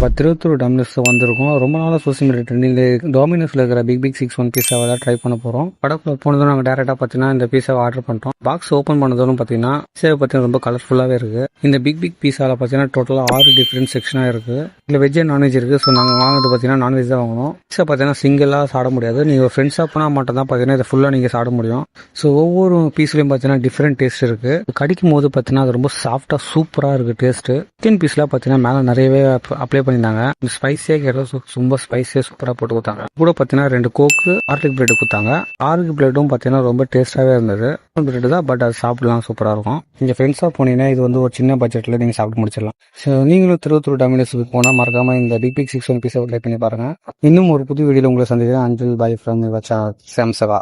நம்ம திருவத்தூர் டாமினோஸ் வந்திருக்கோம். ரொம்ப நாளாக சோசியல் மீடியா ட்ரெண்டிங்கில் டாமினோஸில் இருக்கிற பிக் பிக் 6-1 பீஸாவை தான் ட்ரை பண்ண போகிறோம். படக்குள்ள போனதும் நாங்கள் டேரெக்டாக பார்த்தீங்கன்னா இந்த பீஸாவை ஆர்டர் பண்ணிட்டோம். பாக்ஸ் ஓப்பன் பண்ணதும் பார்த்தீங்கன்னா பீஸாவை பார்த்தீங்கன்னா ரொம்ப கலர்ஃபுல்லாகவே இருக்குது. இந்த பிக் பிக் பீஸாவில் பார்த்தீங்கன்னா டோட்டலாக 6 டிஃப்ரெண்ட் செக்ஷனாக இருக்குது. இதில் வெஜ் அண்ட் நான்வெஜ் இருக்குது. ஸோ நாங்கள் வாங்கினது பார்த்தீங்கன்னா நான்வெஜ் தான் வாங்கணும். பீஸா பார்த்தீங்கன்னா சிங்கிளாக சாப்பிட முடியாது. நீங்கள் ஃப்ரெண்ட்ஸாக போனால் மட்டும் தான் பார்த்தீங்கன்னா இதை ஃபுல்லாக நீங்கள் சாப்பிட முடியும். ஸோ ஒவ்வொரு பீஸ்லையும் பார்த்தீங்கன்னா டிஃப்ரெண்ட் டேஸ்ட் இருக்குது. கடிக்கும் போது பார்த்தீங்கன்னா அது ரொம்ப சாஃப்டாக சூப்பராக இருக்குது டேஸ்ட்டு. சிக்கன் பீஸ்லாம் பார்த்தீங்கன்னா மேலே நிறையவே அப்ளை பண்ணியிருந்தாங்க. ஸ்பைஸியாக கேட்டது ரொம்ப ஸ்பைஸியாக சூப்பராக போட்டு கொடுத்தாங்க. கூட பார்த்தீங்கன்னா 2 கோக்கு ஆர்லிக் பிரெட் கொடுத்தாங்க. ஆர்லிக் பிரெட்டும் பார்த்தீங்கன்னா ரொம்ப டேஸ்ட்டாகவே இருந்தது. பிரெட் தான், பட் அது சாப்பிடலாம் சூப்பராக இருக்கும். நீங்கள் ஃப்ரெண்ட்ஸாக போனீங்கன்னா இது வந்து ஒரு சின்ன பட்ஜெட்டில் நீங்கள் சாப்பிட்டு முடிச்சிடலாம். ஸோ நீங்களும் திருவத்தூர் டாமினோஸுக்கு போனால் மறக்காமல் இந்த பிக் பிக் 6-1 பீஸை ட்ரை பண்ணி பாருங்கள். இன்னும் ஒரு புது வீடியோவில் உங்களை சந்திக்கிறேன். அஞ்சல் பாய் ஃப்ரம் சாம்சவா.